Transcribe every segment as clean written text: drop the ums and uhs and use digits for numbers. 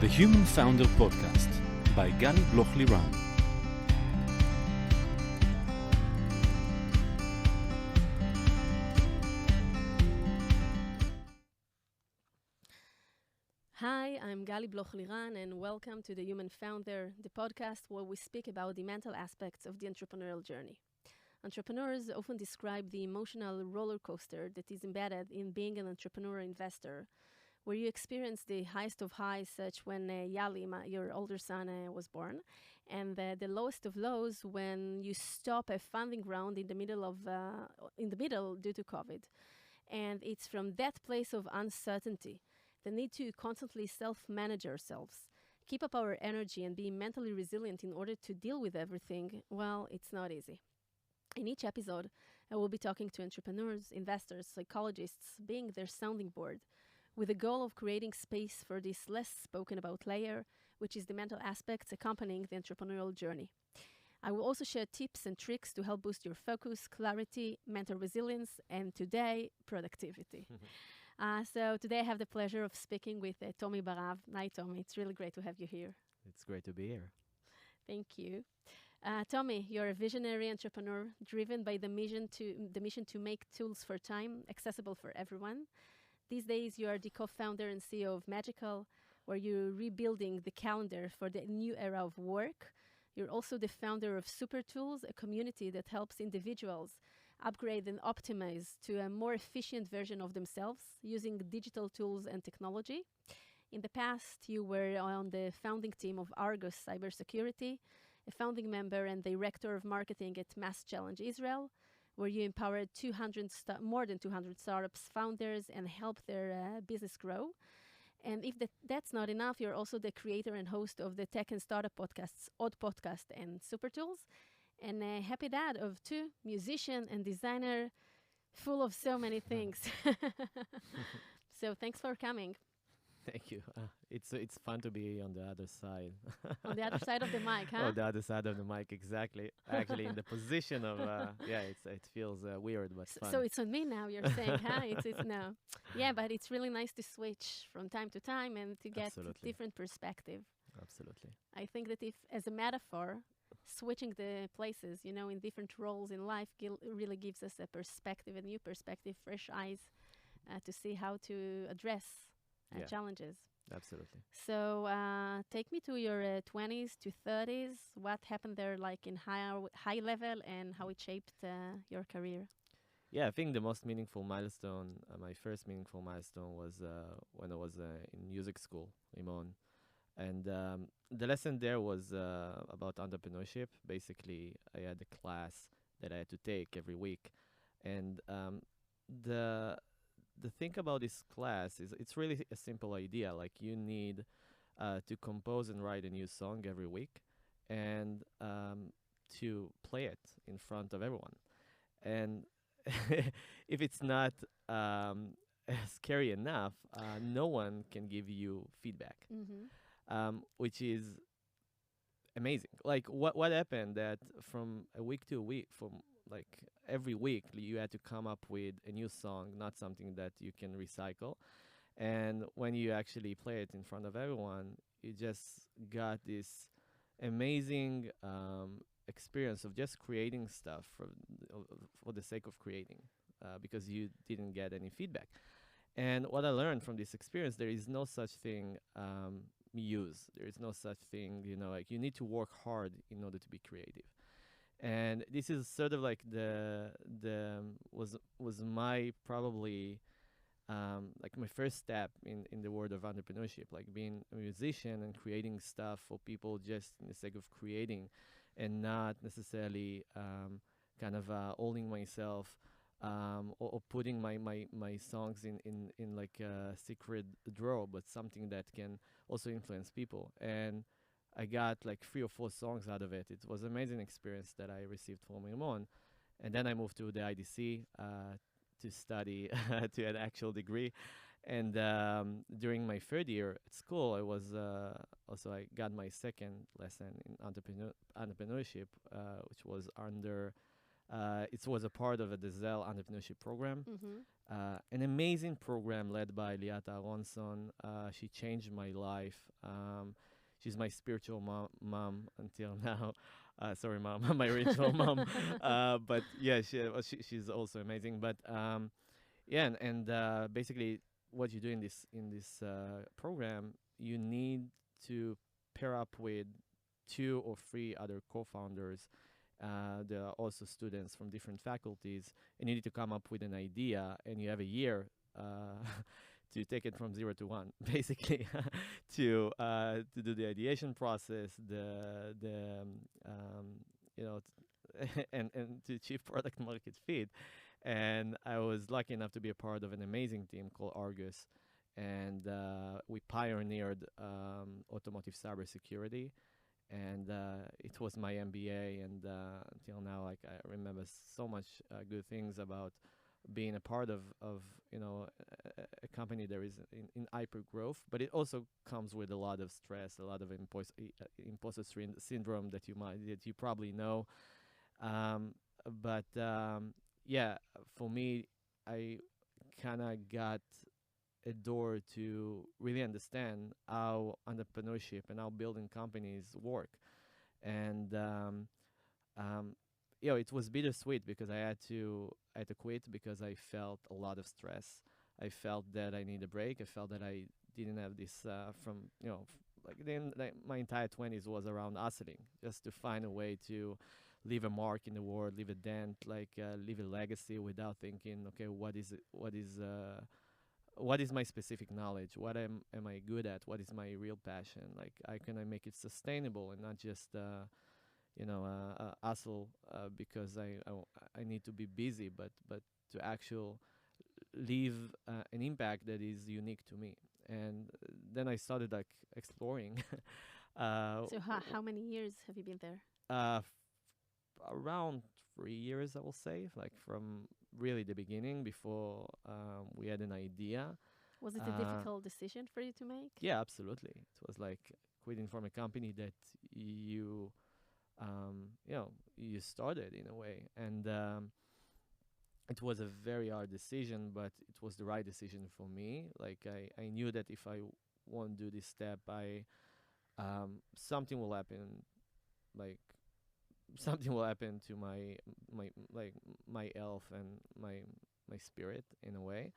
The Human Founder Podcast by Gali Rimon. Hi, I'm Gali Rimon, and welcome to The Human Founder, the podcast where we speak about the mental aspects of the entrepreneurial journey. Entrepreneurs often describe the emotional roller coaster that is embedded in being an entrepreneur investor, where you experience the highest of highs, such when Yali, your older son, was born, and the lowest of lows when you stop a funding round in the middle due to COVID. And it's from that place of uncertainty, the need to constantly self-manage ourselves, keep up our energy and be mentally resilient in order to deal with everything, well, it's not easy. In each episode, I will be talking to entrepreneurs, investors, psychologists, being their sounding board, with the goal of creating space for this less spoken about layer, which is the mental aspects accompanying the entrepreneurial journey. I will also share tips and tricks to help boost your focus, clarity, mental resilience, and today, productivity. So today I have the pleasure of speaking with Tommy Barav. Hi, Tommy. It's really great to have you here. It's great to be here. Thank you. Tommy, you're a visionary entrepreneur driven by the mission to make tools for time accessible for everyone. These days, you are the co-founder and CEO of Magical, where you're rebuilding the calendar for the new era of work. You're also the founder of Super Tools, a community that helps individuals upgrade and optimize to a more efficient version of themselves using digital tools and technology. In the past, you were on the founding team of Argos Cybersecurity, a founding member and director of marketing at Mass Challenge Israel, where you empowered more than 200 startups founders and helped their business grow. And if that's not enough, you're also the creator and host of the tech and startup podcasts, Odd Podcast and Super Tools, and a happy dad of two, musician and designer, full of so many things. So thanks for coming. Thank you. It's fun to be on the other side. On the other side of the mic, huh? On the other side of the mic, exactly. Actually, in the position of, it feels weird, but fun. So it's on me now, you're saying, huh? It's no. Yeah, but it's really nice to switch from time to time and to get Absolutely. different perspective. Absolutely. I think that if, as a metaphor, switching the places, in different roles in life really gives us a perspective, a new perspective, fresh eyes to see how to address challenges. Absolutely. So take me to your 20s to 30s. What happened there, like in high level, and how it shaped your career? Yeah, I think the most meaningful milestone, my first meaningful milestone was when I was in music school, Rimon. And the lesson there was about entrepreneurship. Basically, I had a class that I had to take every week. And the thing about this class is it's really a simple idea. Like you need to compose and write a new song every week and to play it in front of everyone. And if it's not scary enough, no one can give you feedback. Which is amazing. Like what happened that from a week to a week, from like every week, you had to come up with a new song, not something that you can recycle. And when you actually play it in front of everyone, you just got this amazing experience of just creating stuff for the sake of creating, because you didn't get any feedback. And what I learned from this experience, there is no such thing muse. There is no such thing, like you need to work hard in order to be creative. And this is sort of like was my probably like my first step in the world of entrepreneurship, like being a musician and creating stuff for people just in the sake of creating, and not necessarily kind of owning myself. Or putting my songs in like a secret drawer, but something that can also influence people. And I got like 3 or 4 songs out of it. It was an amazing experience that I received from Rimon. And then I moved to the IDC to study to an actual degree. And during my 3rd year at school, I was I got my second lesson in entrepreneurship, which was under It was a part of the Zell Entrepreneurship Program, Mm-hmm. an amazing program led by Liata Aronson. She changed my life. She's my spiritual mom until now. Sorry, mom, my ritual mom. But yeah, she's also amazing. But yeah, and basically, what you do in this program, you need to pair up with 2 or 3 other co-founders. There are also students from different faculties, and you need to come up with an idea, and you have a year to take it from 0 to 1, basically, to do the ideation process, you know, and to achieve product market fit. And I was lucky enough to be a part of an amazing team called Argus, and we pioneered automotive cybersecurity, and it was my MBA, and until now, like, I remember so much good things about being a part of a company that is in hyper growth, but it also comes with a lot of stress, a lot of imposter syndrome that you probably know. But yeah, for me, I kind of got a door to really understand how entrepreneurship and how building companies work. And it was bittersweet because I had to quit because I felt a lot of stress. I felt that I need a break. I felt that I didn't have this from like my entire 20s was around hustling, just to find a way to leave a mark in the world, leave a dent, leave a legacy without thinking, okay, what is my specific knowledge? What am I good at? What is my real passion? Like, how can I make it sustainable and not just hustle because I need to be busy, but to actually leave an impact that is unique to me. And then I started like exploring. So how many years have you been there? Around 3 years, I will say, like from really the beginning before we had an idea. Was it a difficult decision for you to make? Yeah, absolutely. It was like quitting from a company that you started in a way, and it was a very hard decision, but it was the right decision for me. Like, I knew that if I won't do this step, something will happen, like something will happen to my health and my spirit in a way.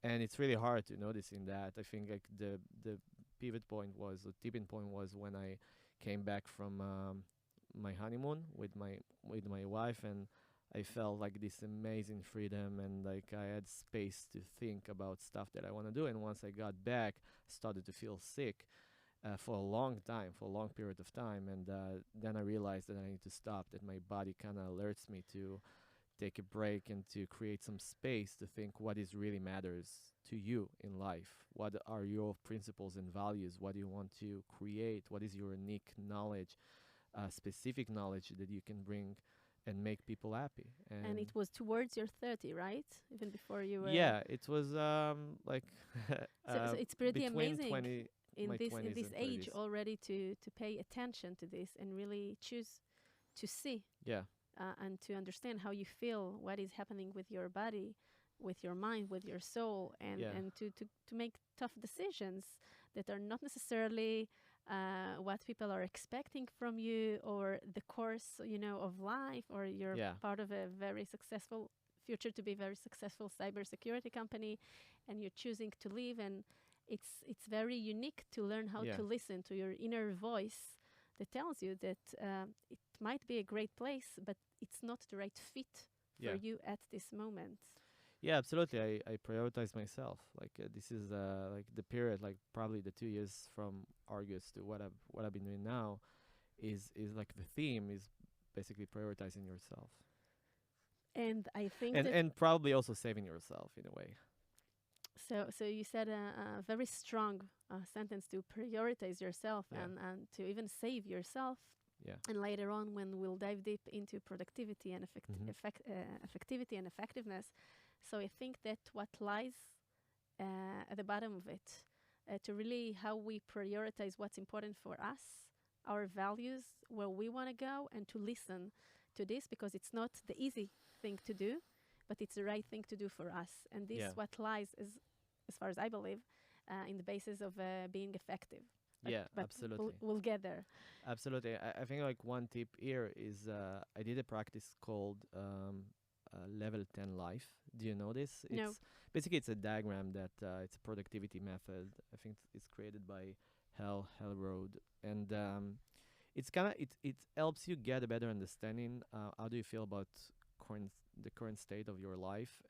And it's really hard to notice in that. I think like the tipping point was when I came back from my honeymoon with my wife, and I felt like this amazing freedom, and like I had space to think about stuff that I want to do. And once I got back, started to feel sick for a long time, for a long period of time. And then I realized that I need to stop, that my body kind of alerts me to take a break and to create some space to think what is really matters to you in life. What are your principles and values? What do you want to create? What is your unique knowledge, specific knowledge that you can bring and make people happy? And it was towards your 30, right? Even before you were... Yeah, it was like so it's pretty between amazing 20, in my this 20s and age 30s. already to pay attention to this and really choose to see Yeah. and to understand how you feel, what is happening with your body, with your mind, with your soul, and, Yeah. and to make tough decisions that are not necessarily what people are expecting from you, or the course, of life, or you're Yeah. part of a very successful future to be very successful cybersecurity company, and you're choosing to leave. And it's very unique to learn how Yeah. to listen to your inner voice that tells you that it might be a great place, but it's not the right fit for Yeah. you at this moment. Yeah, absolutely. I prioritize myself. Like this is like the period, like probably the 2 years from August to what I've been doing now, is like the theme is basically prioritizing yourself, And I think and that and probably also saving yourself in a way. so you said a very strong sentence, to prioritize yourself, Yeah. and to even save yourself. Yeah. And later on, when we'll dive deep into productivity and Mhm. effectivity and effectiveness. So I think that what lies at the bottom of it, to really how we prioritize what's important for us, our values, where we want to go, and to listen to this because it's not the easy thing to do, but it's the right thing to do for us. And this what lies, as far as I believe, in the basis of being effective. But absolutely. We'll get there. Absolutely. I think like one tip here is I did a practice called level 10 life. Do you know this? No. Basically it's a diagram that it's a productivity method. I think it's created by Hal Road, and it's kind of it helps you get a better understanding how do you feel about the current state of your life,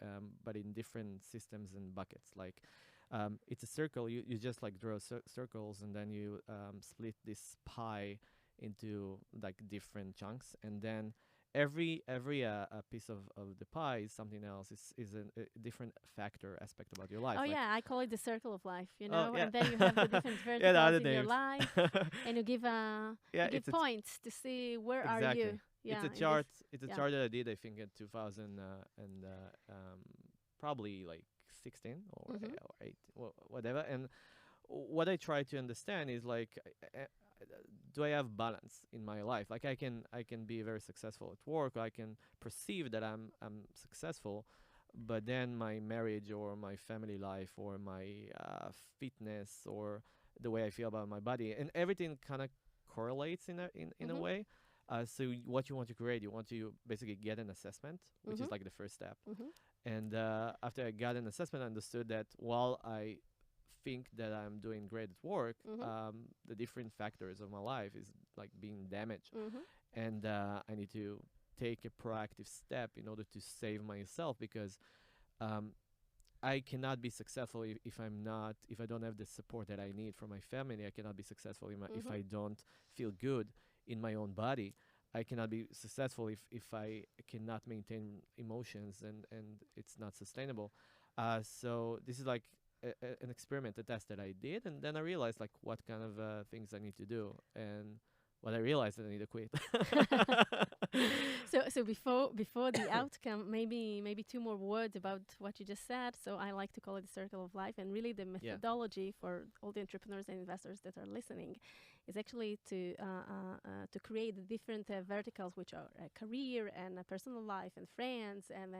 but in different systems and buckets. Like it's a circle. You just like draw circles, and then you split this pie into like different chunks, and then every piece of the pie is something else. Is a different factor aspect about your life. Oh, like I call it the circle of life, you Oh, know, yeah. and then you have the different the verticals other in your names. life, and you give you give points to see where are Exactly. you. Yeah, It's a chart. It's a yeah. chart that I did, I think, in 2000 and probably like 16 or Mhm. 8, whatever. And what I try to understand is like, do I have balance in my life? Like I can be very successful at work. I can perceive that I'm successful, but then my marriage or my family life or my fitness or the way I feel about my body and everything kind of correlates in a Mhm. way. So what you want to create, you want to basically get an assessment, which is Mhm. like the first step. Mhm. And after I got an assessment, I understood that while I think that I'm doing great at work, Mhm. the different factors of my life is like being damaged, Mhm. and I need to take a proactive step in order to save myself because um, I cannot be successful if I don't have the support that I need from my family. I cannot be successful if I don't feel good in my own body. I cannot be successful if I cannot maintain emotions and it's not sustainable. So this is like an experiment, a test that I did, and then I realized like what kind of things I need to do, and what I realized that I need to quit. So before the outcome, maybe two more words about what you just said. So I like to call it the circle of life, and really the methodology for all the entrepreneurs and investors that are listening is actually to create the different verticals, which are career and personal life and friends and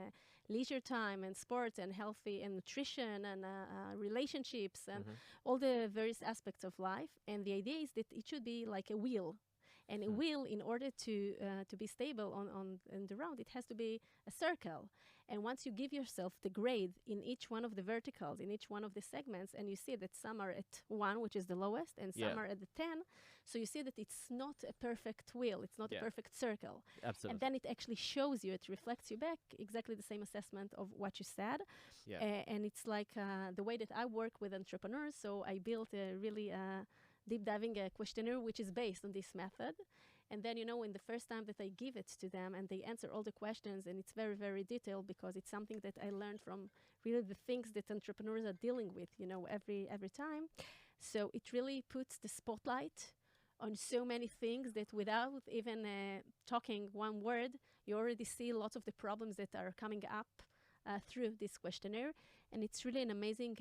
leisure time and sports and healthy and nutrition and relationships and all the various aspects of life. And the idea is that it should be like a wheel. And a wheel, in order to be stable on the round, it has to be a circle. And once you give yourself the grade in each one of the verticals, in each one of the segments, and you see that some are at 1, which is the lowest, and some are at the 10, so you see that it's not a perfect wheel, it's not a perfect circle. Absolutely. And then it actually shows you, it reflects you back exactly the same assessment of what you said. And it's like the way that I work with entrepreneurs. So I built a really deep diving questionnaire which is based on this method. And then, in the first time that I give it to them and they answer all the questions, and it's very, very detailed because it's something that I learned from really the things that entrepreneurs are dealing with, every time. So it really puts the spotlight on so many things that without even talking one word, you already see lots of the problems that are coming up through this questionnaire. And it's really an amazing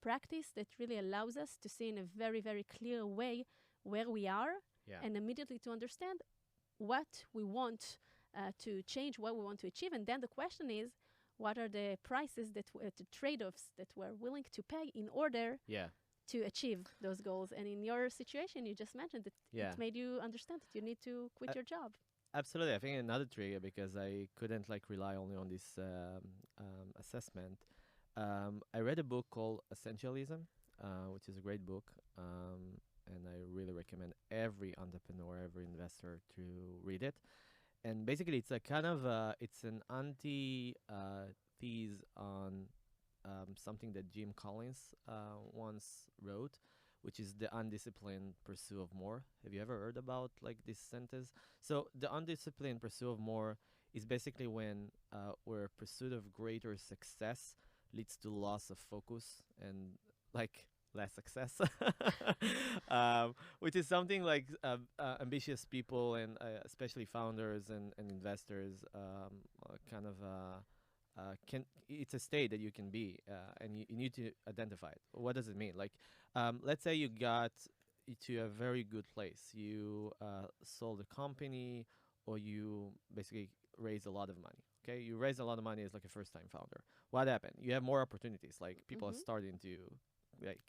practice that really allows us to see in a very, very clear way where we are and immediately to understand what we want to change, what we want to achieve. And then the question is, what are the prices, the trade-offs that we're willing to pay in order to achieve those goals? And in your situation, you just mentioned that it made you understand that you need to quit your job. Absolutely. I think another trigger, because I couldn't rely only on this assessment. I read a book called Essentialism, which is a great book, and I really recommend every entrepreneur, every investor to read it. And basically, it's a kind of it's an anti-thesis on something that Jim Collins once wrote, which is the undisciplined pursuit of more. Have you ever heard about this sentence? So the undisciplined pursuit of more is basically when where pursuit of greater success leads to loss of focus and less success, which is something ambitious people and especially founders and investors kind of it's a state that you can be, and you need to identify it. What does it mean? Let's say you got to a very good place. You sold a company, or you basically raise a lot of money. Okay, you raise a lot of money as like a first time founder. What happened? You have more opportunities. Like people are starting to like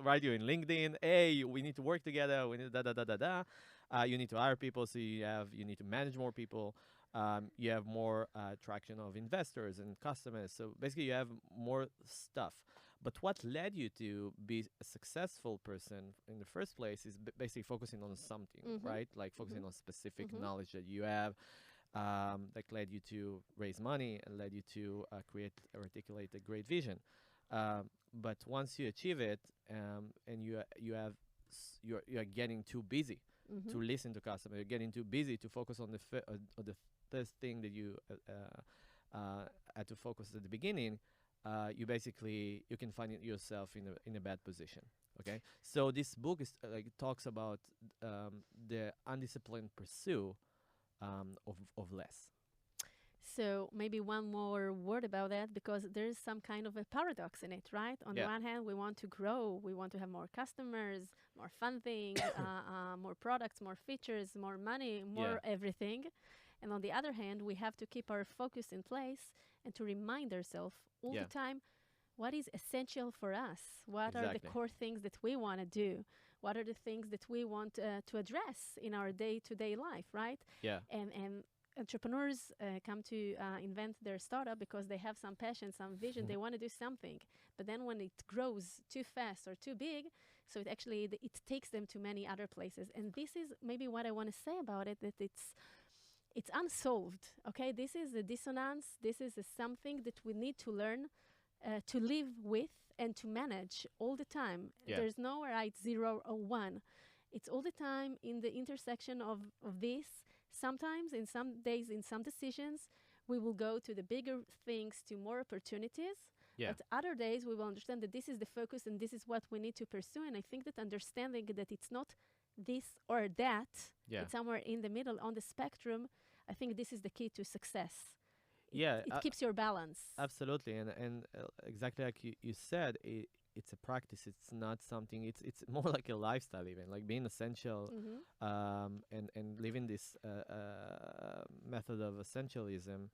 write you in LinkedIn. Hey, we need to work together. We need da da da da da. You need to hire people, so you need to manage more people. You have more traction of investors and customers. So basically, you have more stuff. But what led you to be a successful person in the first place is basically focusing on something, right? Like focusing on specific knowledge that you have, that led you to raise money and led you to create or articulate a great vision. But once you achieve it, and you're getting too busy to listen to customers, you're getting too busy to focus on the first thing that you had to focus at the beginning. You can find yourself in a bad position. Okay, so this book is talks about the undisciplined pursuit of less. So maybe one more word about that, because there's some kind of a paradox in it, right? On the one hand, we want to grow, we want to have more customers, more funding, more products, more features, more money, more everything. And on the other hand, we have to keep our focus in place and to remind ourselves all the time what is essential for us. What are the core things that we want to do? What are the things that we want to address in our day-to-day life, right? Yeah. And entrepreneurs come to invent their startup because they have some passion, some vision. They want to do something. But then when it grows too fast or too big, so it actually it takes them to many other places. And this is maybe what I want to say about it, that it's unsolved, okay? This is a dissonance. This is something that we need to learn to live with and to manage all the time. There's no right 0 or 1. It's all the time in the intersection of this. Sometimes, in some days, in some decisions, we will go to the bigger things, to more opportunities. But other days, we will understand that this is the focus and this is what we need to pursue. And I think that understanding that it's not this or that, it's somewhere in the middle on the spectrum, I think this is the key to success. It keeps your balance. Absolutely, and exactly like you said, it's a practice. It's not something. It's more like a lifestyle, even like being essential, and living this method of essentialism,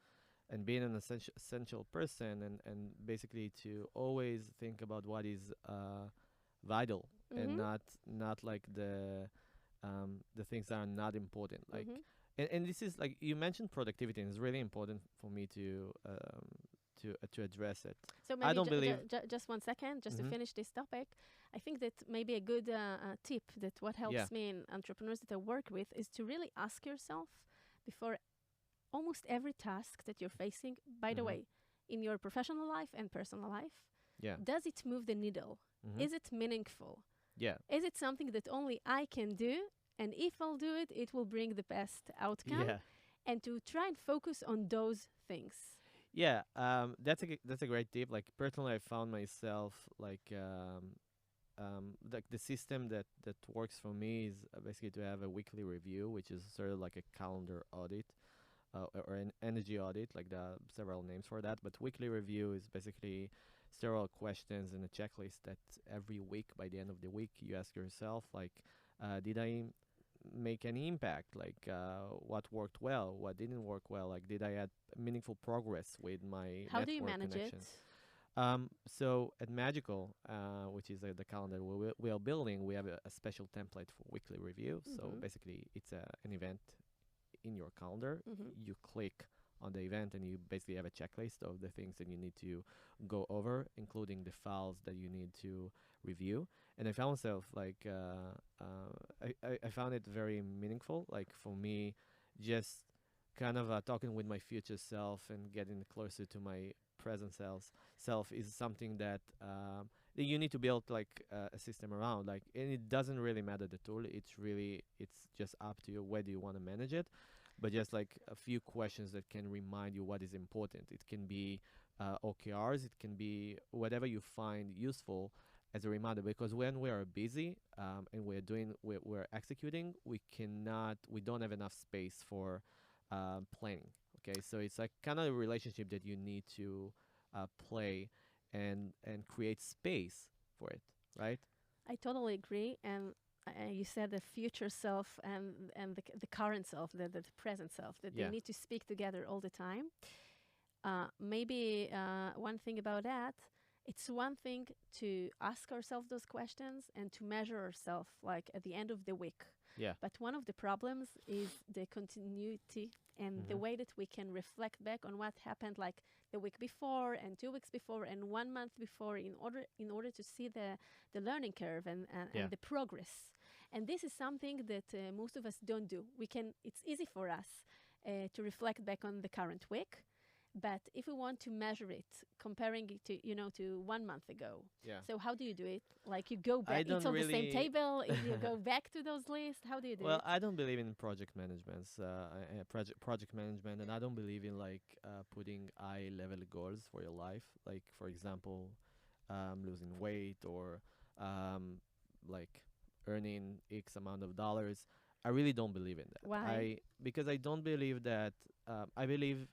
and being an essential person, and basically to always think about what is vital, and not like the things that are not important, like. And this is like you mentioned productivity, and it's really important for me to address it. So maybe I don't believe just 1 second, just to finish this topic. I think that maybe a good tip that what helps me in entrepreneurs that I work with is to really ask yourself before almost every task that you're facing. By the way, in your professional life and personal life, does it move the needle? Is it meaningful? Is it something that only I can do? And if I'll do it, it will bring the best outcome. And to try and focus on those things. That's a great tip. Like personally, I found myself like the system that works for me is basically to have a weekly review, which is sort of like a calendar audit or an energy audit. Like there are several names for that, but weekly review is basically several questions and a checklist that every week, by the end of the week, you ask yourself like, did I make any impact? Like what worked well, what didn't work well? Like did I add meaningful progress with my How network do you manage connections? it? So at Magical, which is the calendar we are building, we have a special template for weekly review. So basically it's an event in your calendar. You click on the event and you basically have a checklist of the things that you need to go over, including the files that you need to review. And I found myself like I found it very meaningful. Like for me, just kind of talking with my future self and getting closer to my present self is something that you need to build like a system around. Like, and it doesn't really matter the tool. It's just up to you whether you want to manage it. But just like a few questions that can remind you what is important. It can be OKRs. It can be whatever you find useful as a reminder. Because when we are busy and we're executing, we don't have enough space for planning. Okay, so it's like kind of a relationship that you need to play and create space for it, right? I totally agree. And you said the future self and the current self, the present self, that they Yeah. need to speak together all the time. Maybe one thing about that, it's one thing to ask ourselves those questions and to measure ourselves like at the end of the week. Yeah. But one of the problems is the continuity and the way that we can reflect back on what happened like the week before and 2 weeks before and 1 month before in order to see the learning curve Yeah. and the progress. And this is something that most of us don't do. It's easy for us to reflect back on the current week. But if we want to measure it, comparing it to 1 month ago, Yeah. so how do you do it? Like you go I back, don't it's on the same really- table, you go back to those lists. How do you do Well, it? I don't believe in project management, project management, and I don't believe in like putting high level goals for your life. Like for example, losing weight or like earning X amount of dollars. I really don't believe in that. Why? Because I don't believe that. I believe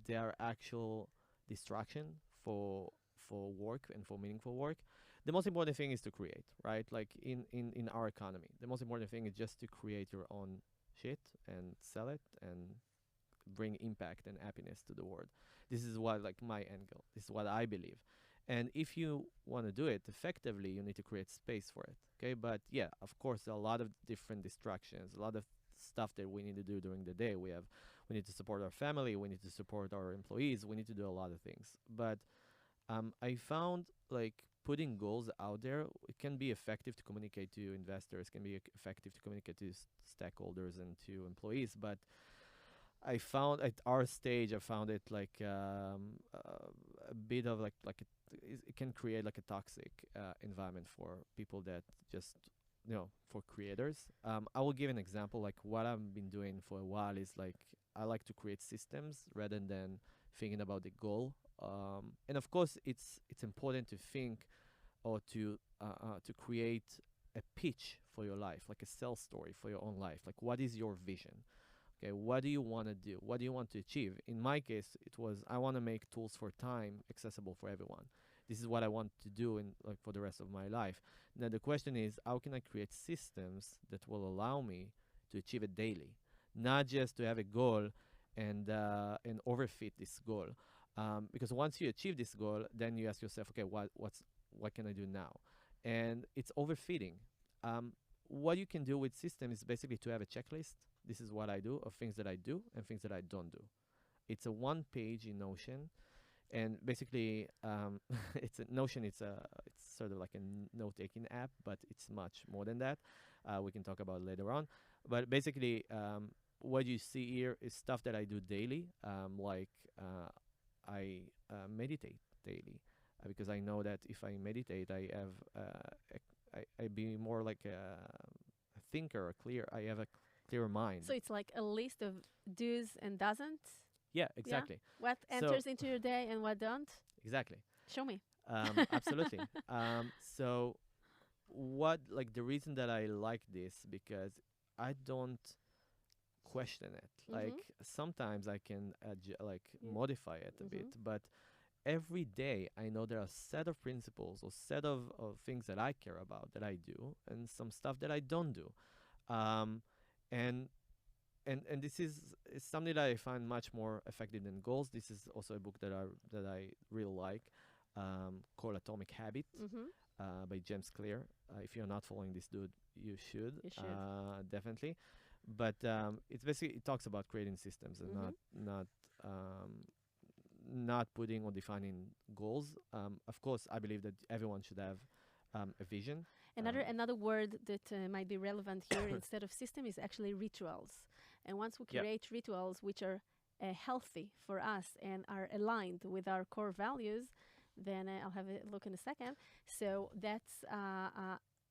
they are actual distraction for work and for meaningful work. The most important thing is to create, right? Like in our economy, the most important thing is just to create your own shit and sell it and bring impact and happiness to the world. This is what like my end goal. This is what I believe. And if you want to do it effectively, you need to create space for it. Okay, but yeah, of course, there are a lot of different distractions, a lot of stuff that we need to do during the day. We need to support our family, we need to support our employees, we need to do a lot of things. But I found like putting goals out there, it can be effective to communicate to investors, can be effective to communicate to stakeholders and to employees. But I found at our stage, I found it like a bit of like it can create like a toxic environment for people that just for creators. I will give an example. Like what I've been doing for a while is like I like to create systems rather than thinking about the goal. And of course, it's important to think or to create a pitch for your life, like a sales story for your own life. Like what is your vision? Okay, what do you want to do? What do you want to achieve? In my case, it was I want to make tools for time accessible for everyone. This is what I want to do in like for the rest of my life. Now the question is, how can I create systems that will allow me to achieve it daily, not just to have a goal and overfit this goal. Because once you achieve this goal, then you ask yourself, okay, what can I do now? And it's overfitting. What you can do with system is basically to have a checklist. This is what I do, of things that I do and things that I don't do. It's a one page in Notion, and basically it's a Notion. It's sort of like a note-taking app, but it's much more than that. We can talk about it later on. But basically, what you see here is stuff that I do daily, like I meditate daily, because I know that if I meditate, I have I be more like a thinker, I have a clear mind. So it's like a list of do's and doesn't. Yeah, exactly. What enters into your day and what don't? Exactly. Show me. Absolutely. So what like the reason that I like this, because I don't question it. Like sometimes I can modify it a bit, but every day I know there are a set of principles or set of things that I care about that I do, and some stuff that I don't do. And this is something that I find much more effective than goals. This is also a book that I really like, called Atomic Habit, by James Clear. If you're not following this dude, you should. You should. Definitely. But it's basically, it talks about creating systems and not putting or defining goals. Of course, I believe that everyone should have a vision. Another word that might be relevant here instead of system is actually rituals. And once we create rituals which are healthy for us and are aligned with our core values, then I'll have a look in a second. So that's,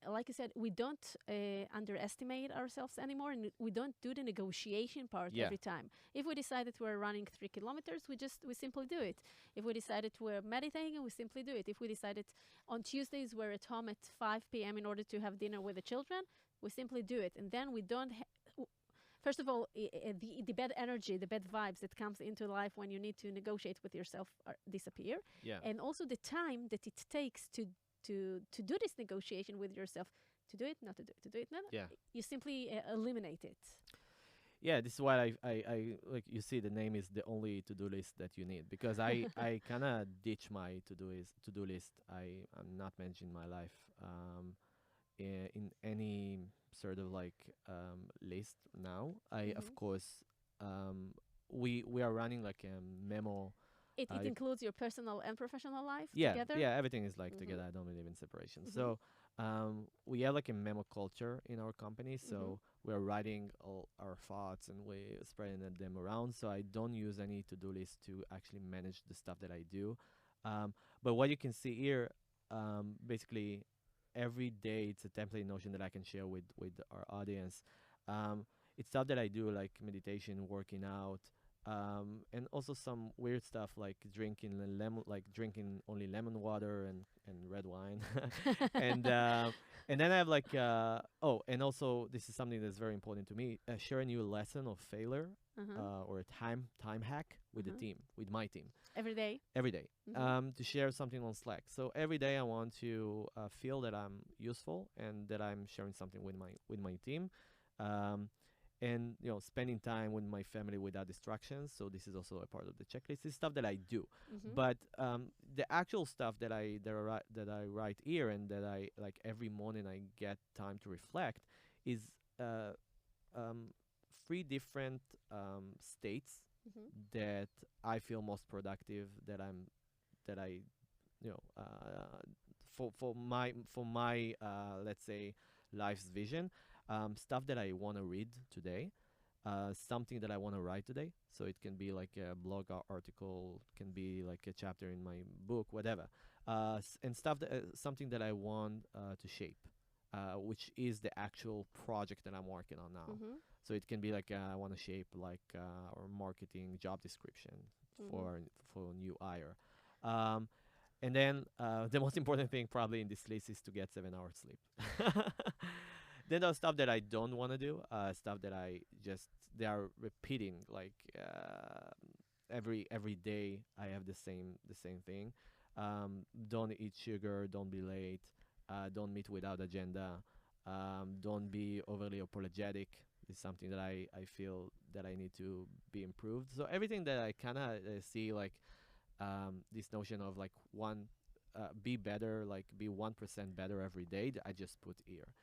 like you said, we don't underestimate ourselves anymore, and we don't do the negotiation part every time. If we decided we're running 3 kilometers, we simply do it. If we decided we're meditating, we simply do it. If we decided on Tuesdays we're at home at 5 p.m. in order to have dinner with the children, we simply do it. And then we don't first of all, the bad energy, the bad vibes that comes into life when you need to negotiate with yourself disappear. Yeah. And also the time that it takes to do this negotiation with yourself to do it, not to do it, to do it, not. Yeah. You simply eliminate it. Yeah, this is why I like you see the name is the only to-do list that you need, because I kind of ditch my to-do list. I'm not managing my life in any sort of like list now. I of course we are running like a memo. It includes your personal and professional life Yeah, together. yeah, everything is like together. I don't believe in separation. So we have like a memo culture in our company. So we're writing all our thoughts and we're spreading them around. So I don't use any to-do list to actually manage the stuff that I do. But what you can see here, basically, every day it's a template notion that I can share with our audience. It's stuff that I do like meditation, working out, and also some weird stuff like drinking drinking only lemon water and red wine, and then I have like and also this is something that's very important to me: share a new lesson of failure or a time hack with the team, with my team Every day. every day. To share something on Slack. So every day I want to feel that I'm useful and that I'm sharing something with my team. And spending time with my family without distractions. So this is also a part of the checklist. It's stuff that I do, but the actual stuff that I write here and that I like every morning I get time to reflect is 3 different states that I feel most productive. That I for my let's say life's vision. Stuff that I want to read today, something that I want to write today. So it can be like a blog article, can be like a chapter in my book, whatever. And stuff something that I want to shape, which is the actual project that I'm working on now. So it can be like I want to shape like our marketing job description for new hire. And then the most important thing probably in this list is to get 7 hours sleep. Then there's stuff that I don't want to do, stuff that they are repeating like every day. I have the same thing. Don't eat sugar. Don't be late. Don't meet without agenda. Don't be overly apologetic. Is something that I feel that I need to be improved. So everything that I kind of see like this notion of like be better, like be 1% better every day. I just put here.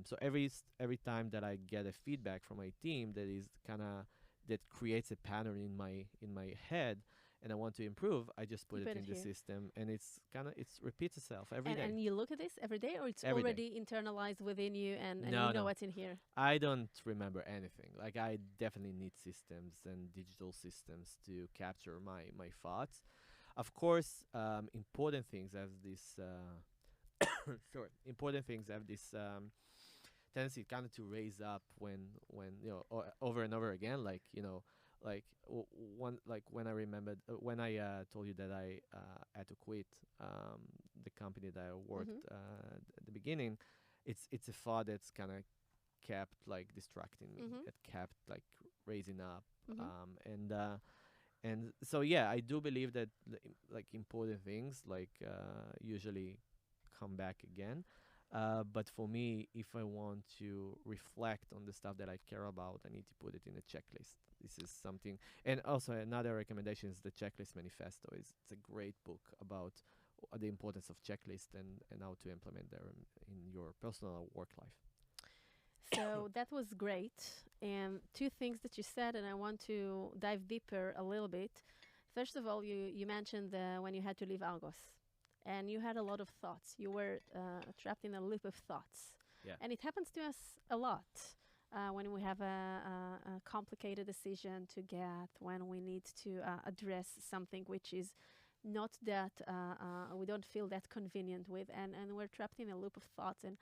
So every time that I get a feedback from my team that creates a pattern in my head, and I want to improve, I just put it in the system, and it repeats itself every day. And you look at this every day, or it's every already day. Internalized within you, and No, you know what's in here? I don't remember anything. Like I definitely need systems and digital systems to capture my thoughts. Of course, important things have this. Important things have this tendency kind of to raise up when over and over again. Like when I remembered when I told you that I had to quit the company that I worked at the beginning. It's a thought that's kind of kept like distracting me. It kept like raising up, and so yeah, I do believe that like important things like usually come back again. But for me, if I want to reflect on the stuff that I care about, I need to put it in a checklist. This is something. And also another recommendation is the Checklist Manifesto. It's a great book about the importance of checklists and how to implement them in your personal work life. So that was great. And 2 things that you said, and I want to dive deeper a little bit. First of all, you mentioned when you had to leave Argos. And you had a lot of thoughts. You were trapped in a loop of thoughts. Yeah. And it happens to us a lot when we have a complicated decision to get, when we need to address something which is not that, we don't feel that convenient with, and we're trapped in a loop of thoughts. And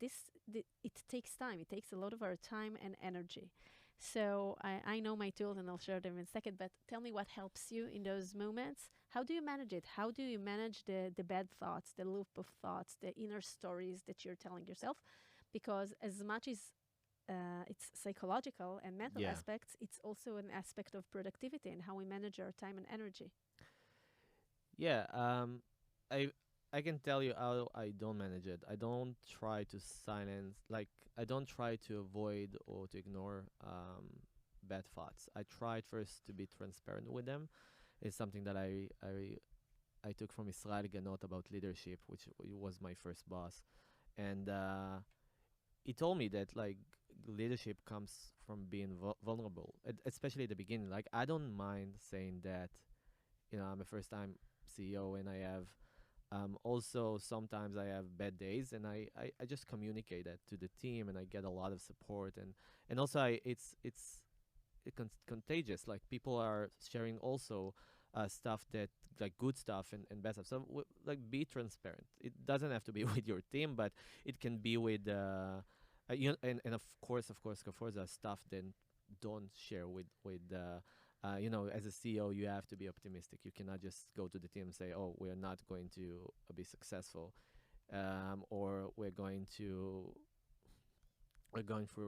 it takes time. It takes a lot of our time and energy. So I know my tools, and I'll share them in a second, but tell me what helps you in those moments. How do you manage it? How do you manage the bad thoughts, the loop of thoughts, the inner stories that you're telling yourself? Because as much as it's psychological and mental aspects, it's also an aspect of productivity and how we manage our time and energy. Yeah, I can tell you how I don't manage it. I don't try to silence, like, I don't try to avoid or to ignore bad thoughts. I tried first to be transparent with them. It's something that I took from Israel Ganot about leadership, which was my first boss. And he told me that, like, leadership comes from being vulnerable, especially at the beginning. Like, I don't mind saying that, I'm a first time CEO and I have also sometimes I have bad days, and I just communicate that to the team, and I get a lot of support, and also it's contagious. Like, people are sharing also stuff that, like, good stuff and bad stuff. So like, be transparent. It doesn't have to be with your team, but it can be with and of course stuff that don't share with as a CEO, you have to be optimistic. You cannot just go to the team and say, "Oh, we're not going to be successful," or we're going through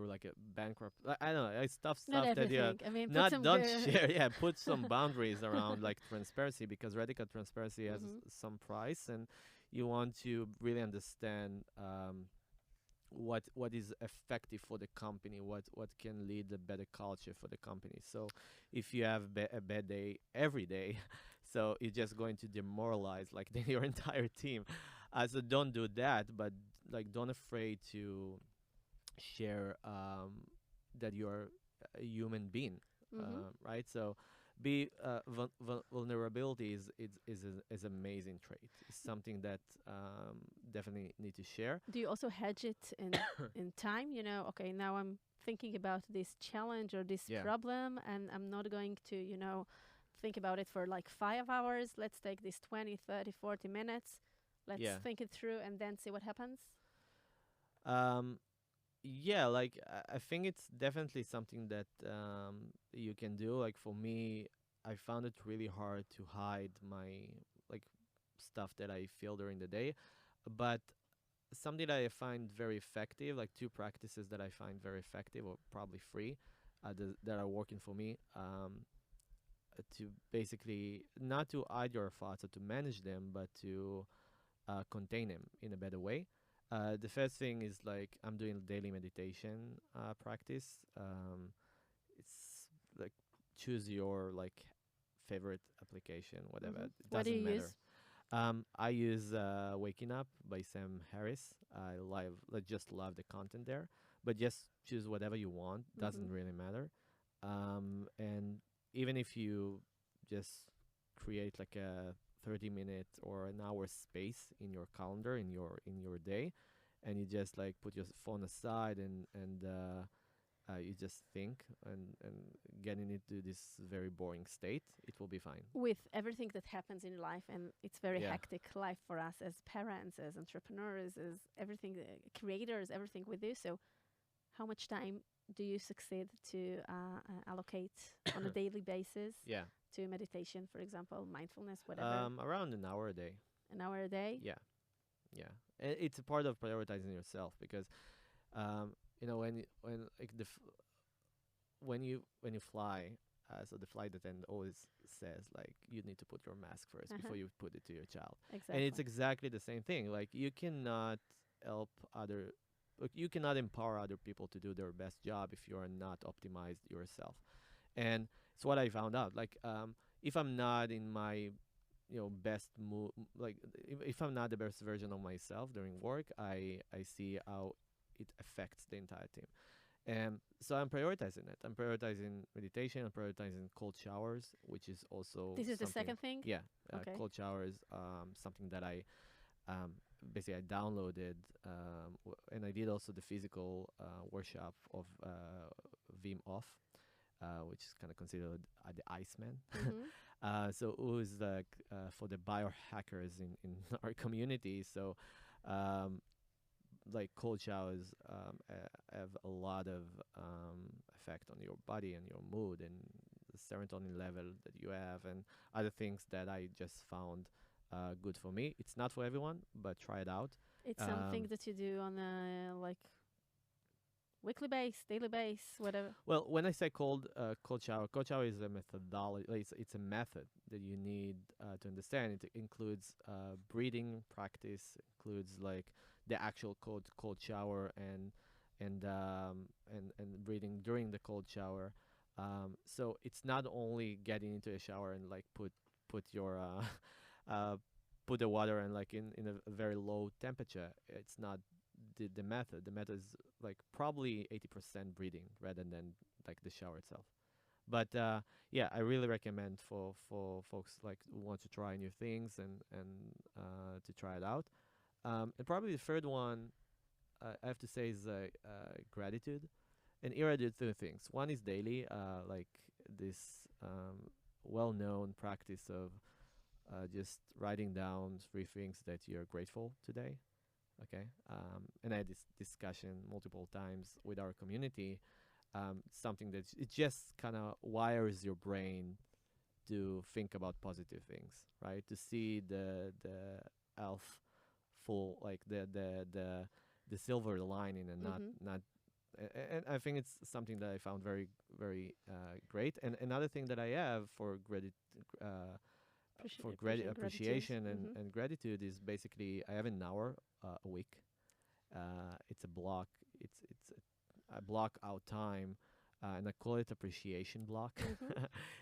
like a bankrupt. I don't know, like stuff Not that everything. I mean, put not some don't good. share. Yeah, put some boundaries around, like, transparency, because radical transparency has Mhm. some price, and you want to really understand what is effective for the company, what can lead a better culture for the company. So if you have a bad day every day, so you're just going to demoralize, like, your entire team. So don't do that, but, like, don't afraid to share that you're a human being, Mhm. right? So be vulnerability is amazing trait. It's something that definitely need to share. Do you also hedge it in time? Okay, now I'm thinking about this challenge or this Yeah, problem, and I'm not going to, think about it for like 5 hours. Let's take this 20, 30, 40 minutes. Let's yeah. think it through and then see what happens. Um, yeah, like, I think it's definitely something that you can do. Like, for me, I found it really hard to hide my, like, stuff that I feel during the day, but something that I find very effective, like two practices that I find very effective, or probably three, that are working for me. To basically not to hide your thoughts or to manage them, but to contain them in a better way. The first thing is, like, I'm doing daily meditation practice. It's like, choose your, like, favorite application, whatever. It What do you doesn't matter. use? I use Waking Up by Sam Harris. Just love the content there, but just choose whatever you want. Mm-hmm. Doesn't really matter. And even if you just create like a 30-minute or an hour space in your calendar, in your day, and you just, like, put your phone aside, and you just think, and getting into this very boring state, it will be fine. With everything that happens in life, and it's very Yeah. hectic life for us as parents, as entrepreneurs, as everything, creators, everything we do. So, how much time do you succeed to allocate on a daily basis Yeah. to meditation, for example, mindfulness, whatever, Around an hour a day. an hour a day? Yeah. Yeah. It's a part of prioritizing yourself, because when like when you fly, so the flight attendant always says, like, you need to put your mask first Uh-huh. before you put it to your child. And it's Exactly. exactly the same thing. Like, you cannot help other like, you cannot empower other people to do their best job if you are not optimized yourself. And it's what I found out. Like, if I'm not in my best mood, like, if I'm not the best version of myself during work, I see how it affects the entire team. And so I'm prioritizing it. I'm prioritizing meditation. I'm prioritizing cold showers, which is also This is the something. second thing? Yeah, Okay. cold showers. Something that I um, basically I downloaded, and I did also the physical workshop of Vim Off, which is kind of considered the Iceman. Mm-hmm. So it was like for the biohackers in our community. So um, like, cold showers have a lot of effect on your body and your mood and the serotonin level that you have, and other things that I just found good for me. It's not for everyone, but try it out. It's something Um, that you do on a, like, weekly base, daily base, whatever? Well, when I say cold shower is a methodology. Like, it's a method that you need to understand. It includes breathing practice, includes like the actual cold shower and breathing during the cold shower. So it's not only getting into a shower and like put your uh, put the water and like in a very low temperature. It's not the method. The method is like probably 80% breathing rather than like the shower itself. But yeah, I really recommend for folks like who want to try new things and to try it out. And probably the third one I have to say is gratitude. And here I do two things. One is daily, like this well-known practice of just writing down three things that you're grateful today. Okay, and I had this discussion multiple times with our community. Something that it just kind of wires your brain to think about positive things, right? To see the elf full, like the silver lining, and not. And I think it's something that I found very very great. And another thing that I have for appreciation and gratitude is basically I have an hour a week. It's a block. I block out time, and I call it appreciation block.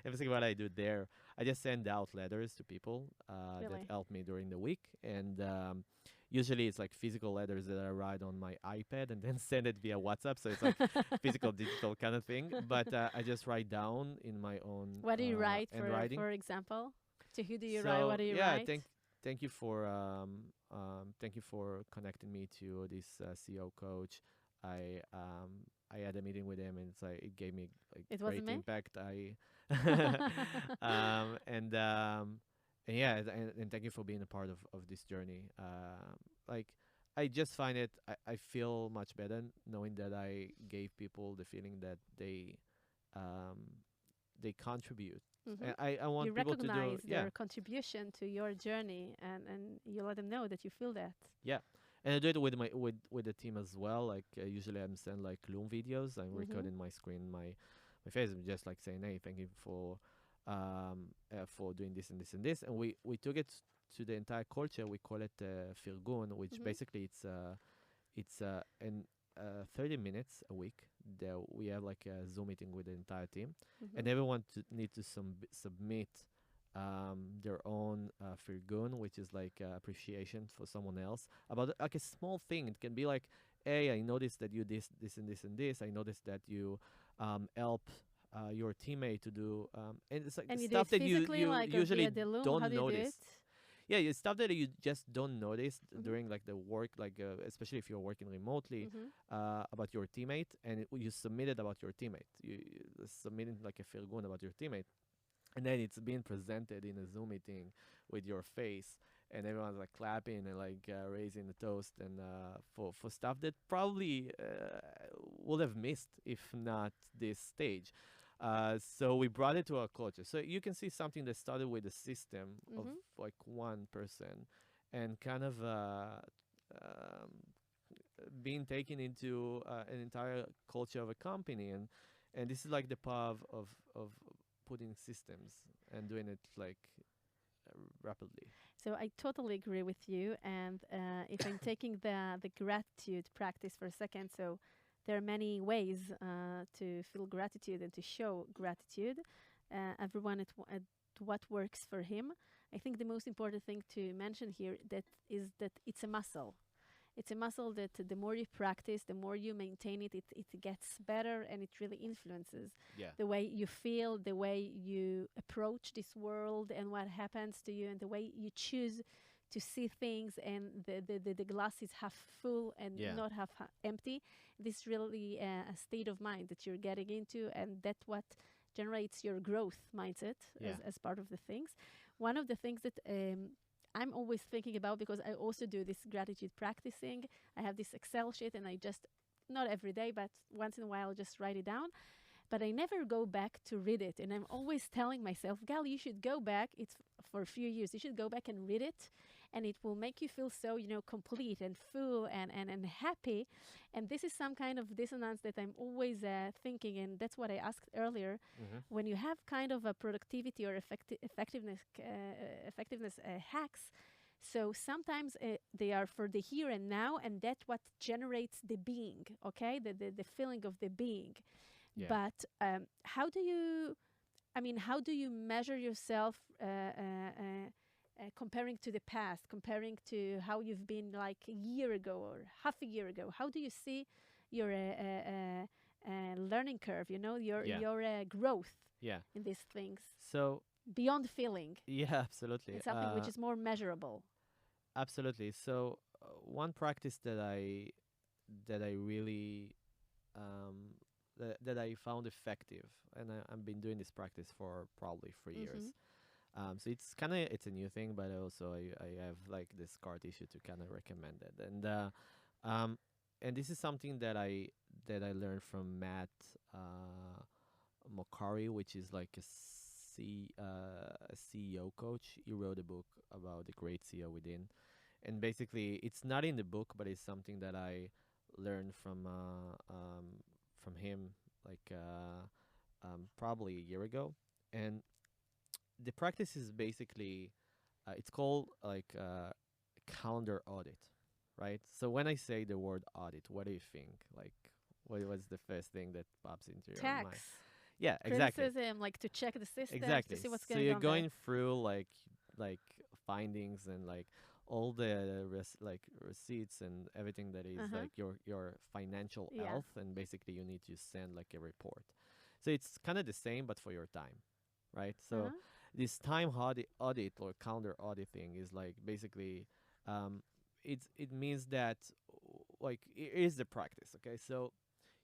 Everything what I do there, I just send out letters to people that help me during the week, and usually it's like physical letters that I write on my iPad and then send it via WhatsApp. So it's like physical, digital kind of thing. But I just write down in my own. What do you write, handwriting. for example? To who do you write? What do you write? Thank you for connecting me to this CEO coach. I had a meeting with him, and it's like it gave me like It great wasn't me? impact. And yeah, and thank you for being a part of this journey. Like I just find it, I feel much better knowing that I gave people the feeling that they contribute. And I want You people to do recognize their contribution to your journey, and you let them know that you feel that. Yeah, and I do it with my with the team as well. Like usually I'm send like Loom videos. I'm recording my screen, my face. I'm just like saying, hey, thank you for doing this and this and this. And we took it to the entire culture. We call it Firgun, which basically it's 30 minutes a week that we have like a Zoom meeting with the entire team, and everyone need to submit their own firgun, which is like appreciation for someone else about like a small thing. It can be like, hey, I noticed that you this and this and this. I noticed that you help your teammate to do, and it's like And stuff that you like usually don't do notice. Yeah, it's stuff that you just don't notice during like the work, like especially if you're working remotely, about your teammate, and you submit it about your teammate. You submitting like a firgun about your teammate, and then it's being presented in a Zoom meeting with your face, and everyone's like clapping and like raising the toast, and for stuff that probably would have missed if not this stage. So we brought it to our culture. So you can see something that started with a system of like one person, and kind of being taken into an entire culture of a company, and this is like the power of putting systems and doing it like rapidly. So I totally agree with you. And if I'm taking the gratitude practice for a second, so there are many ways to feel gratitude and to show gratitude. Everyone at what works for him. I think the most important thing to mention here that it's a muscle. It's a muscle that the more you practice, the more you maintain it, it gets better, and it really influences the way you feel, the way you approach this world and what happens to you, and the way you choose to see things, and the glass is half full and not half empty. This is really a state of mind that you're getting into, and that's what generates your growth mindset as part of the things. One of the things that I'm always thinking about, because I also do this gratitude practicing. I have this Excel sheet, and I just, not every day, but once in a while, just write it down. But I never go back to read it. And I'm always telling myself, Gal, you should go back. It's for a few years. You should go back and read it and it will make you feel so, complete and full and happy. And this is some kind of dissonance that I'm always thinking, and that's what I asked earlier. When you have kind of a productivity or effectiveness hacks, so sometimes they are for the here and now, and that's what generates the being, okay? The feeling of the being. Yeah. But how do you measure yourself comparing to the past, comparing to how you've been like a year ago or half a year ago? How do you see your learning curve, your growth Yeah. in these things So beyond feeling? yeah, absolutely. It's something which is more measurable. Absolutely. So one practice that I really that I found effective, and I've been doing this practice for probably 3 years. So it's a new thing, but also I have like this card issue to kind of recommend it, and this is something that I learned from Matt Mokari, which is like a CEO coach. He wrote a book about the great CEO within, and basically it's not in the book, but it's something that I learned from him like probably a year ago. And the practice is basically it's called like calendar audit, right? So when I say the word audit, what do you think? Like, what's the first thing that pops into your mind? Tax. Yeah, exactly. Criticism, like to check the system, Exactly. to see what's So going you're on going through like findings and like all the receipts and everything that is like your financial Yeah. health, and basically you need to send like a report. So it's kind of the same but for your time, right? So this time audit or calendar audit thing is like basically it means that like it is the practice. Okay, so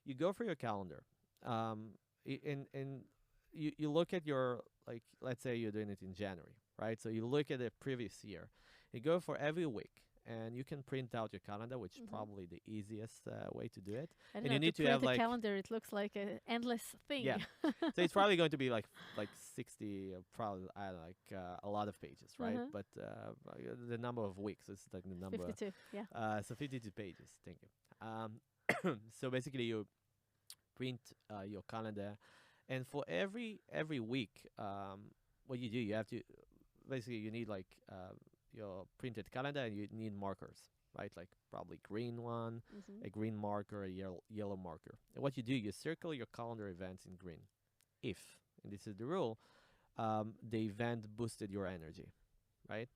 you go for your calendar, and you look at your, like, let's say you're doing it in January, right? So you look at the previous year, you go for every week, and you can print out your calendar, which is probably the easiest way to do it. I don't And know, you need to print have a like calendar, it looks like an endless thing. yeah. So it's probably going to be like 60, probably I don't know, like a lot of pages, right? But the number of weeks is like the number. 52, yeah. So 52 pages. Thank you. So basically, you print your calendar, and for every week, what you do, you have to basically you need like your printed calendar, and you need markers, right? Like probably green one, a green marker, a yellow marker. And what you do, you circle your calendar events in green. If, and this is the rule, the event boosted your energy, right?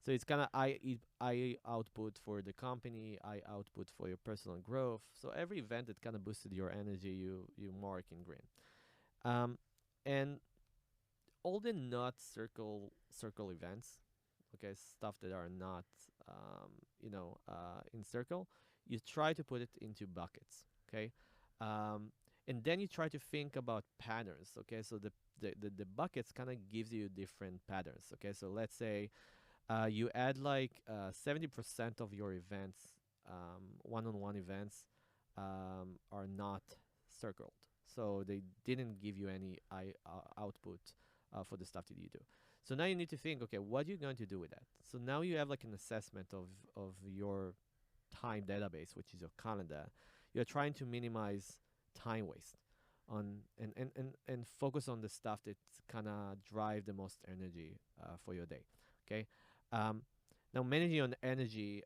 So it's kind of I output for the company, I output for your personal growth. So every event that kind of boosted your energy, you mark in green. And all the not circle events, okay, stuff that are not in circle, you try to put it into buckets, okay. And then you try to think about patterns, okay. So the buckets kind of gives you different patterns, okay. So let's say you add like 70% of your events, one-on-one events, are not circled, so they didn't give you any output for the stuff that you do. So now you need to think, okay, what are you going to do with that? So now you have like an assessment of your time database, which is your calendar. You're trying to minimize time waste on and focus on the stuff that kind of drive the most energy for your day. Okay. Now managing your energy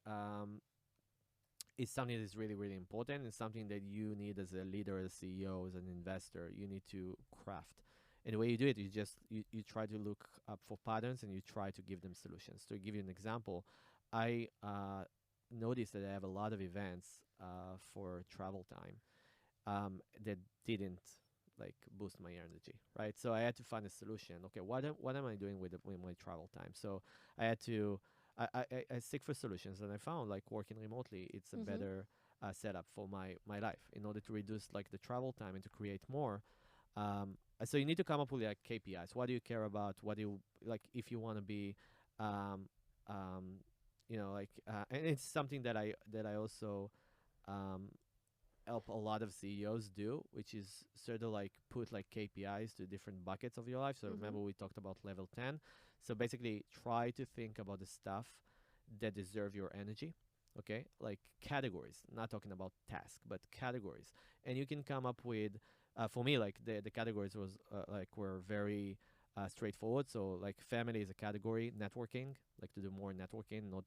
is something that is really, really important. It's something that you need as a leader, as a CEO, as an investor. You need to craft. And the way you do it, you try to look up for patterns, and you try to give them solutions. To give you an example, I noticed that I have a lot of events for travel time that didn't like boost my energy, right? So I had to find a solution. Okay, what am I doing with my travel time? So I had to I seek for solutions, and I found like working remotely, it's a better setup for my life in order to reduce like the travel time and to create more. So you need to come up with like KPIs. What do you care about? What do you like? If you want to be, and it's something that I also help a lot of CEOs do, which is sort of like put like KPIs to different buckets of your life. So remember we talked about level 10. So basically try to think about the stuff that deserve your energy. Okay, like categories, not talking about task, but categories. And you can come up with, for me, like the categories was were very straightforward. So like family is a category, networking, like to do more networking, not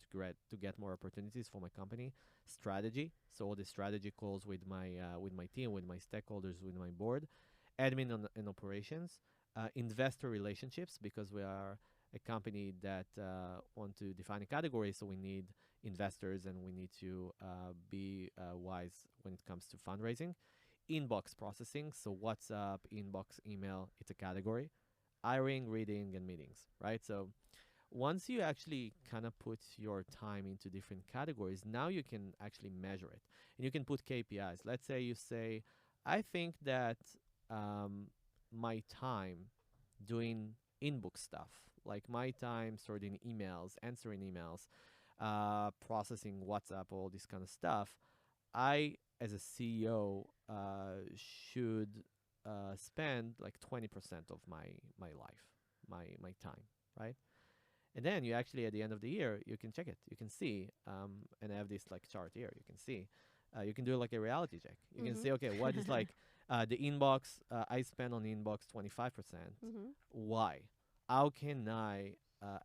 to get more opportunities for my company. Strategy, so all the strategy calls with my team, with my stakeholders, with my board. Admin and operations, investor relationships, because we are a company that want to define a category, so we need investors and we need to be wise when it comes to fundraising. Inbox processing, so WhatsApp, inbox, email, it's a category. Hiring, reading, and meetings, right? So once you actually kind of put your time into different categories, now you can actually measure it. And you can put KPIs. Let's say you say, I think that my time doing inbox stuff, like my time sorting emails, answering emails, processing WhatsApp, all this kind of stuff, I, as a CEO, should spend like 20% of my life, my time, right? And then you actually, at the end of the year, you can check it. You can see, and I have this like chart here. You can see, you can do like a reality check. You can see, okay, what is like the inbox? I spend on the inbox 25%. Why? How can I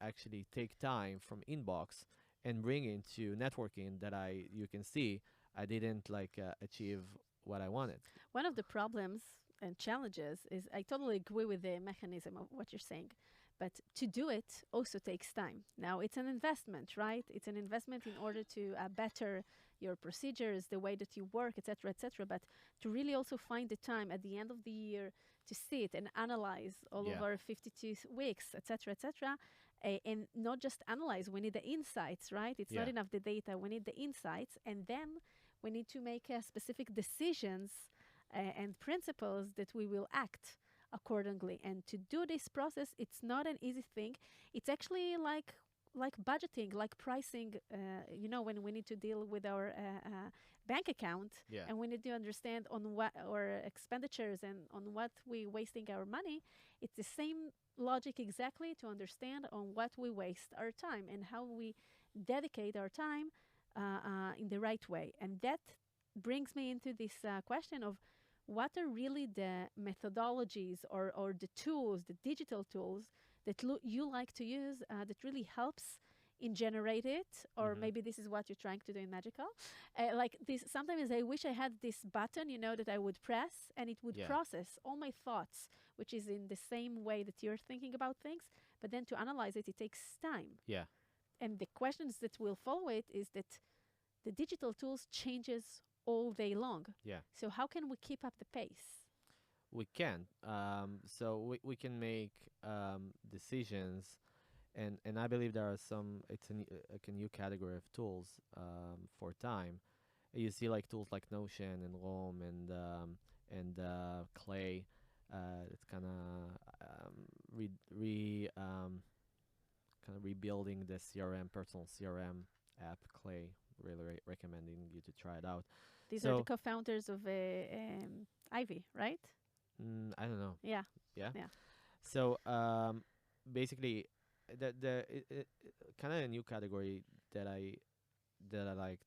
actually take time from inbox and bring into networking that you can see I didn't like achieve what I wanted. One of the problems and challenges is I totally agree with the mechanism of what you're saying. But to do it also takes time. Now, it's an investment, right? It's an investment in order to better your procedures, the way that you work, etc., etc. But to really also find the time at the end of the year to sit and analyze all over 52 weeks, etc., etc., and not just analyze. We need the insights, right? It's not enough the data. We need the insights, and then we need to make specific decisions and principles that we will act accordingly. And to do this process, it's not an easy thing. It's actually like budgeting, like pricing, when we need to deal with our bank account and we need to understand on what our expenditures and on what we're wasting our money. It's the same logic exactly to understand on what we waste our time and how we dedicate our time in the right way. And that brings me into this question of what are really the methodologies or the tools, the digital tools that you like to use that really helps in generate it, or maybe this is what you're trying to do in Magical. Like this, sometimes I wish I had this button, that I would press and it would process all my thoughts, which is in the same way that you're thinking about things, but then to analyze it, it takes time. Yeah. And the questions that will follow it is that the digital tools changes all day long. Yeah. So how can we keep up the pace? We can. So we can make decisions, and I believe there are some. It's a new category of tools for time. You see like tools like Notion and Loam and Clay. It's kind of kind of rebuilding the CRM, personal CRM app. Clay. Really recommending you to try it out. These are the co-founders of Ivy, right? I don't know. Yeah. Yeah. Yeah. So basically, the kind of a new category that I like.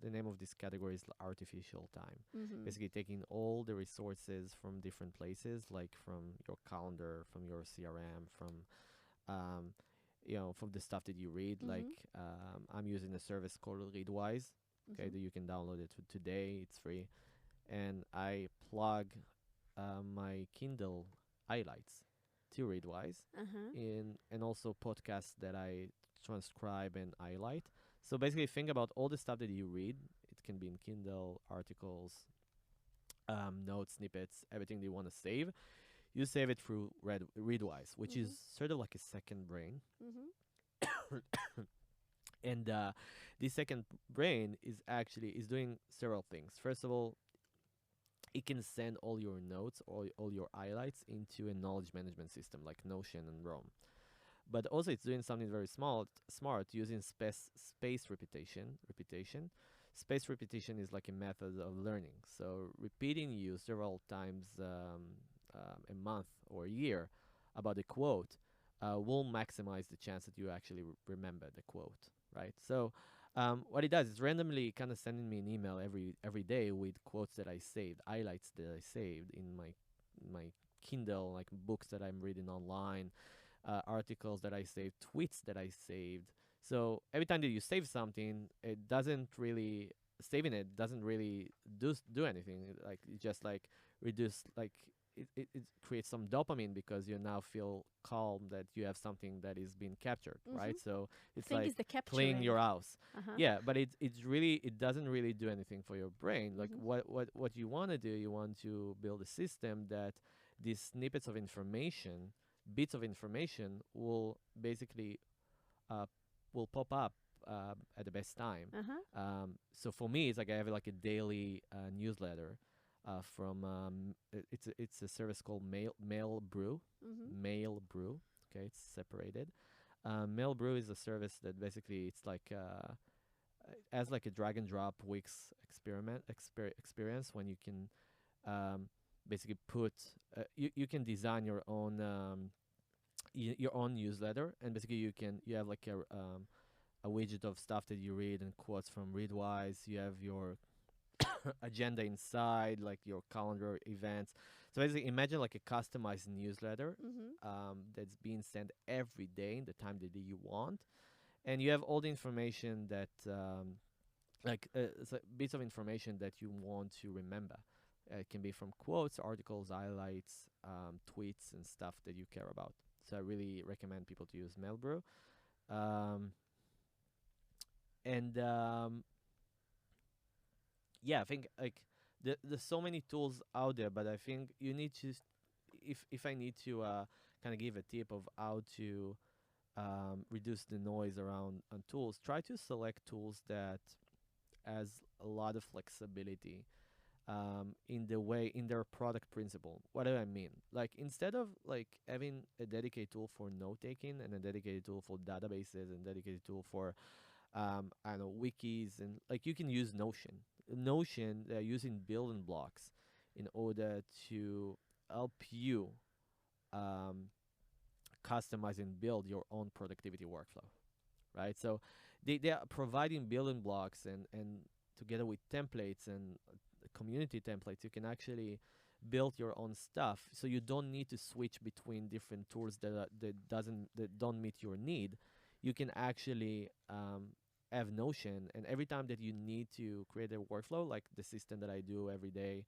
The name of this category is artificial time. Basically, taking all the resources from different places, like from your calendar, from your CRM, from from the stuff that you read. Like I'm using a service called Readwise. Okay, that you can download it today. It's free, and I plug my Kindle highlights to Readwise, and also podcasts that I transcribe and highlight. So basically, think about all the stuff that you read. It can be in Kindle, articles, notes, snippets, everything that you want to save. You save it through Readwise, which is sort of like a second brain. And this second brain is doing several things. First of all, it can send all your notes or all your highlights into a knowledge management system like Notion and Roam. But also it's doing something very smart using space repetition. Space repetition is like a method of learning. So repeating you several times a month or a year about a quote will maximize the chance that you actually remember the quote. right? So what it does is randomly kind of sending me an email every day with quotes that I saved, highlights that I saved in my Kindle, like books that I'm reading online, articles that I saved, tweets that I saved. So every time that you save something, it doesn't really saving it doesn't really do anything. Like it just like reduce like it creates some dopamine because you now feel calm that you have something that is being captured, right? So I it's think like it's the clean capturing. your house. Uh-huh. Yeah, but it doesn't really do anything for your brain. Like what you want to do, you want to build a system that these snippets of information, bits of information will basically uh, will pop up at the best time. Uh-huh. So for me, it's like I have like a daily newsletter from it's a service called Mail Brew. Mail Brew. Okay, it's separated. Mail Brew is a service that basically it's like as like a drag and drop Wix experience when you can basically put you can design your own your own newsletter, and basically you have like a widget of stuff that you read and quotes from Readwise. You have your agenda inside, like your calendar events. So basically, imagine like a customized newsletter that's being sent every day in the time that you want, and you have all the information that bits of information that you want to remember. It can be from quotes, articles, highlights, tweets, and stuff that you care about. So I really recommend people to use Mailbrew. Yeah, I think like there's so many tools out there, but I think you need to, if I need to kind of give a tip of how to reduce the noise around on tools, try to select tools that has a lot of flexibility in their product principle. What do I mean? Like instead of like having a dedicated tool for note taking and a dedicated tool for databases and dedicated tool for I don't know, wikis, and like you can use Notion, they're using building blocks in order to help you customize and build your own productivity workflow, right? So they are providing building blocks and together with templates and community templates, you can actually build your own stuff. So you don't need to switch between different tools that don't meet your need. You can actually have Notion, and every time that you need to create a workflow, like the system that I do every day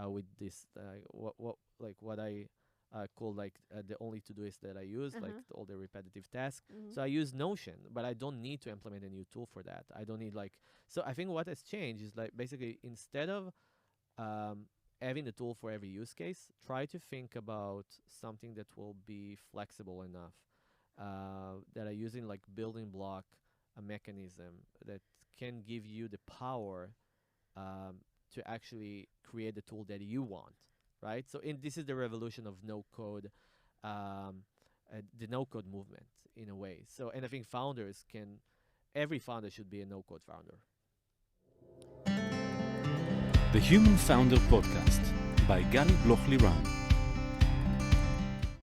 with this, what I call like the only to-doist that I use, like all the repetitive tasks. So I use Notion, but I don't need to implement a new tool for that. I don't need like, so I think what has changed is like basically instead of having a tool for every use case, try to think about something that will be flexible enough that are using like building block a mechanism that can give you the power to actually create the tool that you want, right? So this is the revolution of no code, the no code movement in a way. So, and I think every founder should be a no code founder. The Human Founder Podcast by Gali Ran.